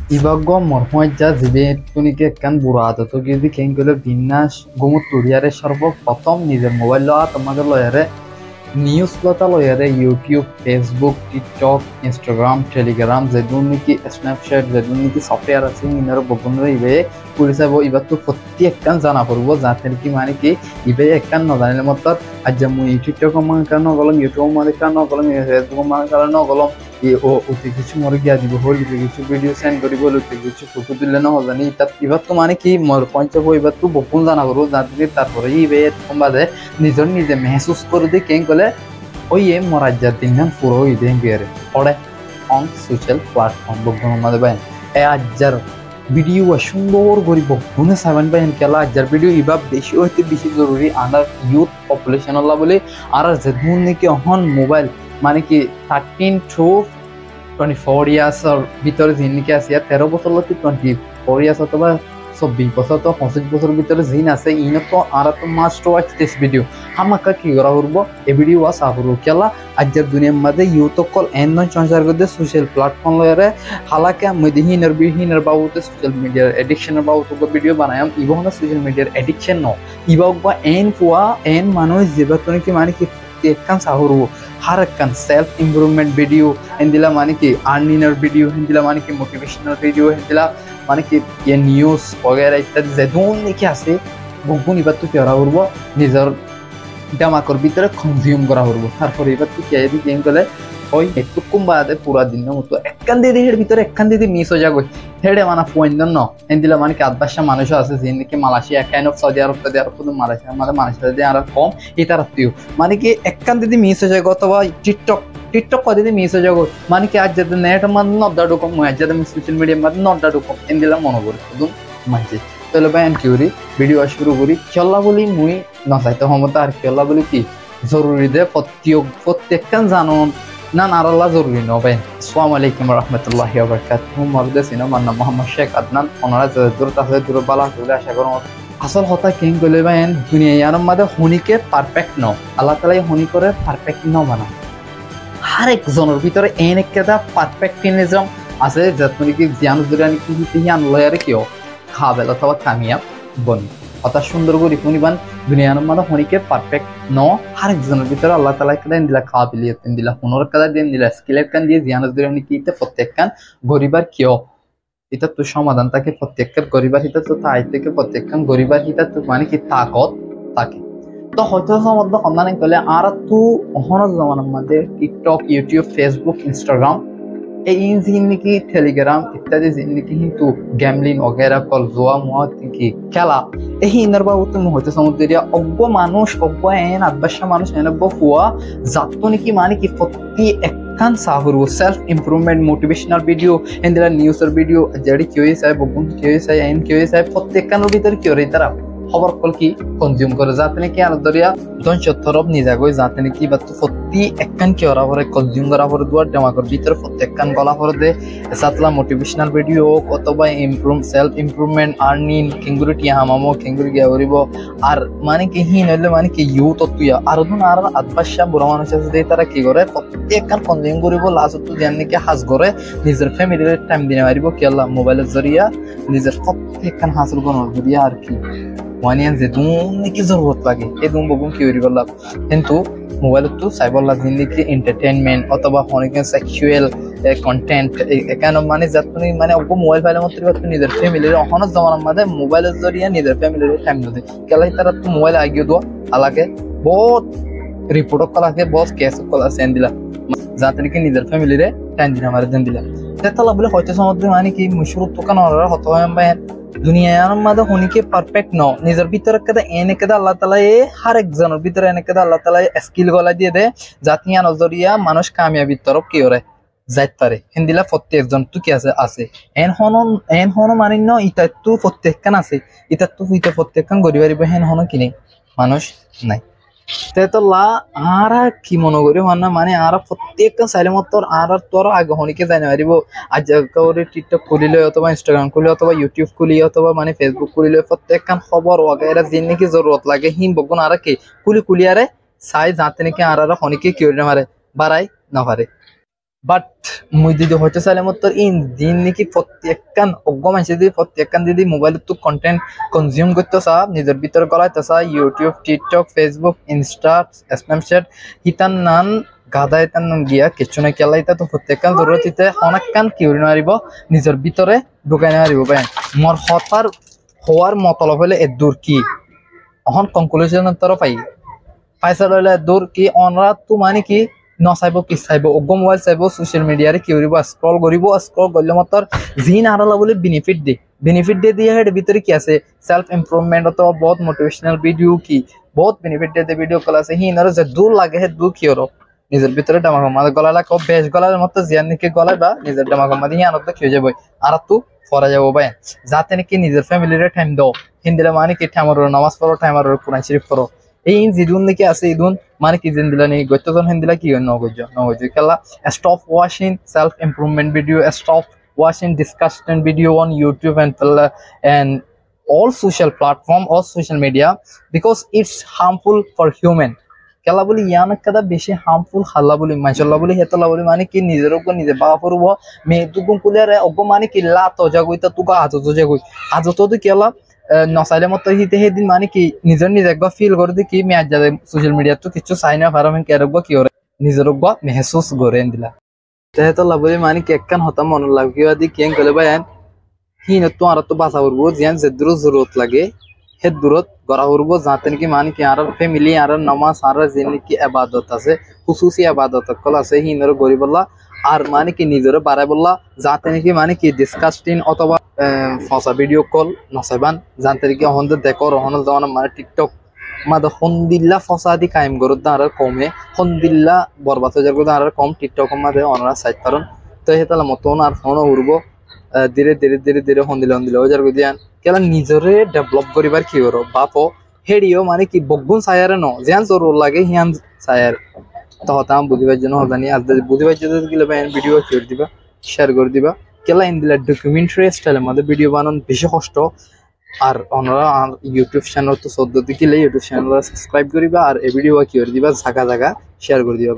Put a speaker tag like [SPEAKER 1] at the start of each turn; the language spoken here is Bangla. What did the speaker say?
[SPEAKER 1] ইবাগ্য মরহমজ্জা জিবে তুনিকে একখান বুড়া আদত গিয়ে খেঙ্গুলো বিন্যাস গুমুত তুরিয়ারে সর্বপ্রথম নিজের মোবাইল লওয়া তোমাদের লয়ারে নিউজ লতা লয়ারে YouTube Facebook TikTok Instagram Telegram যেদুন নাকি স্ন্যাপচ্যাট যেদুন নাকি সফটওয়্যার আছে ইনার বগুনরে ইবে পুলিশাব ইবার তো প্রতি একখান জানা পড়বো যাতে কি মানে কি ইবে একখান নজানিলে মত আজ মুই টিকটক মান কারণ গলম ইউটিউব মানে কারণ গলম ফেসবুক মানে কারণ গলম ও অতি কিছু মরে গিয়া দিব হল কিছু ভিডিও সেন্ড করিব লইতে কিছু ফটো দিলে না হজানি তাত ইবার তো মানে কি মোর পঞ্চাব ইবার তো বকুন জানা করবো যাতে তারপরে ইবে সম্বাদে নিজের নিজে মেহসুস করে দিয়ে কেন কলে ওই মরাজ্জার দিন পুরো ইদেন গিয়ে পড়ে অন সোশ্যাল প্ল্যাটফর্ম বকুন আমাদের বাইন এ আজ্জার ভিডিও সুন্দর করে বকুনে সাবেন বাইন কেলা আজ্জার ভিডিও ইবার বেশি হইতে বেশি জরুরি আনার ইউথ পপুলেশন আল্লাহ বলে আর যেমন নাকি অহন মোবাইল মানে কি 13 to 24 ইয়ার্সর ভিতরে যিনকি আছে 13 বছর লতি 24 ইয়ার্স অথবা 24 বছর তো 25 বছর ভিতরে যিন আছে ইনো তো আর তো মাস্ট ওয়াচ দিস ভিডিও হামাকা কি করা করব এই ভিডিও ওয়াচ আপরু কেলা আজকের দুনিয়ার মধ্যে ইউথ কল এন নন সংসার করতে সোশ্যাল প্ল্যাটফর্ম লয়ারে হালাকে মদিহিনের বিহিনের বাবুতে সোশ্যাল মিডিয়ার এডিকশনের বাবুতে ভিডিও বানায়াম ইবন সোশ্যাল মিডিয়ার এডিকশন ন ইবাক বা এন ফুয়া এন মানুষ যেবাতনে কি মানে কি একখান সাহরু हर एक सेल्फ इम्प्रूवमेंट वीडियो हिंदिला माने कि अर्निंगर वीडियो हिंदिला माने कि मोटिवेशनल वीडियो हिंदिला माने कि ये न्यूज़ वगैरह इत्यादि जेदोन नेকি আছে গুগুন ইবাত তো কেরা করব নিজের দামাকর ভিতরে কনজিউম করা করব তারপরে ইবাত তো কেই দি গেম গলে ওই একটু কুম্বাদে পুরা দিন মতো একখান দিদি এর ভিতরে একখান দিদি মিস হয়ে যাগো হেডে মানা পয়েন্ট ন হিন্দিলা মানে কি আদবাসা মানুষ আছে যিনি Malaysia kind of Saudi Arab Malaysia মানে মালয়েশিয়া আর কম এটার আত্মীয় মানে কি একখান দিদি মিস হয়ে যাগো অথবা টিকটক কদিদি মিস হয়ে যাগো মানে কি আজ যাতে নেট মানে নড্ডা ঢুকম আজ যাতে সোশ্যাল মিডিয়া মানে নড্ডা ঢুকম হিন্দিলা মনে করি শুধু মানছি তাহলে ভাই কিউরি ভিডিও শুরু করি খেলা বলি মুই নচাইতে ক্ষমতা আর খেলা বলি কি জরুরি দে প্রত্যেকখান জানুন না নারাল্লাহ জরুরি নবে আসসালামু আলাইকুম রহমতুল্লাহি ওয়া বারাকাতুহু মরদে সিনেমা নাম মোহাম্মদ শেখ আদনান ওনারা দূর আছে দূর বালা চলে আশা করো আসল কথা কিং কইলে বাইন দুনিয়ার মধ্যে হনিকে পারফেক্ট ন আল্লাহ তাআলা হনি করে পারফেক্ট ন বানা হর এক জনের ভিতরে এন একটা পারফেক্টিনিজম আছে যতনি কি জ্ঞান জুরানি কি জ্ঞান লয়ারে কিও খাবেল অথবা কামিয়াব বনি অর্থাৎ সুন্দর করে শুনিবান দুনিয়ার মধ্যে হনিকে পারফেক্ট ন হর একজনের ভিতরে আল্লাহ তাআলা কেন দিলা কাবিলিয়ত দিলা হুনর কাদা দেন দিলা স্কিলের কান দিয়ে জ্ঞান জুরানি কি প্রত্যেকখান গরিবার কিও এটা তো সমাধান থাকে প্রত্যেকখান গরিবার হিতা তো তাই থেকে প্রত্যেকখান গরিবার হিতা তো মানে কি তাকত থাকে তো হয়তো মধ্যে সন্ধান করলে আর তো অহনর জমানার মধ্যে টিকটক ইউটিউব ফেসবুক ইনস্টাগ্রাম এই জিনিসকি টেলিগ্রাম ইত্যাদি জিনিসকি কিন্তু গ্যামলিং वगैरह কল জোয়া মত কি খেলা এই ইনার বাবু তুমি হয়তো সমুদ্রিয়া অজ্ঞ মানুষ অজ্ঞ এন আদবাসা মানুষ এন ফুয়া জাততো নাকি মানে কি প্রতি একখান সাহরু সেলফ ইমপ্রুভমেন্ট মোটিভেশনাল ভিডিও এন্ডলা নিউজের ভিডিও যেটি কিউ চাই বগুন কিউ চাই এন কিউ চাই প্রত্যেকখানের ভিতরে কি রে তারা খবর কল কি কনজিউম করে যাতে নাকি আর দরিয়া জন সত্তরব নিজাগৈ যাতে নাকি বা প্রতি একখান কি ওরা পরে কনজিউম করা পরে দুয়ার জামাকর ভিতরে প্রত্যেকখান গলা পরে দে সাতলা মোটিভেশনাল ভিডিও অথবা সেলফ ইমপ্রুভমেন্ট আর্নিং কিংগুরি টিয়া হামামো কিংগুরি গিয়া করিব আর মানে কি হি নইলে মানে কি ইউথ তুইয়া আর ধন আর আদবাসা বুড়া মানুষ আছে যে তারা কি করে প্রত্যেকখান কনজিউম করিব লাস্ট তো জান নাকি হাজ করে নিজের ফ্যামিলির টাইম দিনে মারিব কি আল্লাহ মোবাইলের জরিয়া নিজের প্রত্যেকখান হাসিল করার জরিয়া আর কি ওয়ানিয়ান যে কি জরুরত লাগে এই দুম বগুন কি করি বললাম কিন্তু মোবাইলত তো সাইবল্লা জিন্দিগি এন্টারটেইনমেন্ট অথবা অনেক সেক্সুয়াল কন্টেন্ট এখানে মানে যতনি মানে অল্প মোবাইল ফাইলের মধ্যে নিজের ফ্যামিলির অহনর জমানার মধ্যে মোবাইলের জরিয়া নিজের ফ্যামিলির টাইম দিতে কেলাই তারা তো মোবাইল আগিয়ে দেওয়া আলাকে বহুত রিপোর্ট কলাকে বহুত কেস কলা সেন্ড দিলা যাতে নাকি নিজের ফ্যামিলিরে টাইম দিন আমার দেন দিলা তেতলা বলে হয়তো সমুদ্র মানে কি মুশুর দোকান অর্ডার হতো হয় দুনিয়ার মধ্যে হনিকে পারফেক্ট ন নিজের ভিতরে কেদা এনে কেদা আল্লাহ তাআলা হর একজনের ভিতরে এনে কেদা আল্লাহ তাআলা স্কিল গলা দিয়ে দে জাতিয়া নজরিয়া মানুষ কামিয়াবির তরফ কি ওরে যাইতে পারে হিন্দিলা প্রত্যেকজন তো কি আছে এন হন মানে ন ইটা তো প্রত্যেকখান আছে ইটা তো হইতে প্রত্যেকখান গরিবারিব হেন হন কিনে মানুষ নাই তেতলা আর কি মনে করি না মানে আর প্রত্যেকটা সাইলে মত আর তোর আগে হনিকে জানি পারিব আজ কাউরে টিকটক খুলিলে অথবা ইনস্টাগ্রাম খুলি অথবা ইউটিউব খুলি অথবা মানে ফেসবুক খুলিলে প্রত্যেকখান খবর ওয়াগেরা যে নাকি জরুরত লাগে হিম বগুন আর কি কুলি কুলিয়ারে চাই যাতে নাকি আর হনিকে কি মারে বাড়াই না পারে বাট মুই দিদি হয়তো চাইলে মত ইন দিন নাকি প্রত্যেকখান অজ্ঞ মানুষ যদি প্রত্যেকখান দিদি মোবাইলত তো কন্টেন্ট কনজিউম করতে চা নিজের ভিতরে গলাইতে চা YouTube TikTok Facebook Insta Snapchat হিতান নান গাদা ইতান গিয়া কিছু না কেলা ইতা তো প্রত্যেকখান জরুরত ইতে অনেকখান কিউরি নারিব নিজের ভিতরে ঢুকাই নারিব ভাই মোর হতার হওয়ার মতলব হলে এ দূর কি এখন কনক্লুশনের তরফ পাইসা লইলে দূর কি অনরা তো মানে কি নচাইব কি চাইব অজ্ঞ মোবাইল চাইব সোশ্যাল মিডিয়ারে কি কৰিব স্ক্রল করলে মতর জিন আরলা বলে বেনিফিট দিয়ে হেড ভিতরে কি আছে সেলফ ইমপ্রুভমেন্ট অথবা বহুত মোটিভেশনাল ভিডিও কি বহুত বেনিফিট দিয়ে ভিডিও কল আছে হিনর যে দূর লাগে হে দূর কি হলো নিজের ভিতরে ডামাক মাঝে গলা লাগে বেশ গলার মতো জিয়ান নাকি গলায় বা নিজের ডামাক মাঝে হিয়ানত খেয়ে যাবো আর তো ফরা যাবো ভাই যাতে নাকি নিজের ফ্যামিলিরে টাইম দাও হিন্দিলে মানে কি ঠামার নামাজ পড়ো ঠামার কোরআন শরীফ পড়ো এই জিদুন নাকি আছে ইদুন মানে কি জিন দিলা নি গত্যজন হিন্দিলা কি নগজ্য খেলা stop watching self improvement video stop watching discussion video on YouTube and all social platform or social media because it's harmful for human কেলা বলি ইয়ান কাদা বেশি হার্মফুল হাল্লা বলি মাইশাল্লাহ বলি হেতলা বলি মানে কি নিজের উপর নিজে বা পড়ব মে দুগুন কুলিয়ারে অগ মানে কি লা তো জাগইতা তুকা আজত জাগই আজত তো কেলা নসাইলে মতো হিতে হেদিন মানে কি নিজের নিজে একবার ফিল করে দি কি মে আজ সোশ্যাল মিডিয়া তো কিছু সাইনা ফারামেন কে রাখবো কি ওরে নিজের উপর মেহসুস করে দিলা তেহেতো লাভলি মানে কি একখান হতাম মনে লাগবে দি কেন কলে ভাই হিন তো আর তো বাঁচা করবো জিয়ান যে দূর জরুরত লাগে হে দূরত গড়া করবো যাতে নাকি মানে কি আর ফ্যামিলি আর নামাজ আর যে নাকি আবাদত আছে খুশুসি আবাদত কল আছে হিনের গরিবল্লা আর মানে কি নিজের বাড়াই বললা যাতে নাকি মানে কি ডিসকাস্টিং অথবা ফসা ভিডিও কল নসাইবান জানতে নাকি হন্দ দেখো রহন দেওয়ান মানে টিকটক মাদা হন্দিল্লা ফসাদি কায়েম গরত দাঁড়া কমে হন্দিল্লা বরবাদ হয়ে যাবে দাঁড়া কম টিকটক মাদে অনারা সাইড কারণ তো হেতালা মতন আর ফোন উড়বো ধীরে ধীরে ধীরে ধীরে হন্দিলে হয়ে যাবে দিয়ান কেলা নিজরে ডেভেলপ করিবার কি করো বাপো হেডিও মানে কি বগুন সায়ারে ন যেন জরুর লাগে হিয়ান সায়ার তো হতাম বুঝিবার জন্য হতানি আজ বুঝিবার জন্য গেলে ভিডিও শেয়ার দিবা শেয়ার করে দিবা কেলা ইন্দিলা ডকুমেন্টারি স্টাইলের মধ্যে ভিডিও বানান বেশি কষ্ট আর ওনারা ইউটিউব চ্যানেল তো 14 দিকে ইউটিউব চ্যানেল সাবস্ক্রাইব করিবা আর এই ভিডিও কি করে দিবা জায়গা শেয়ার করে দিবা।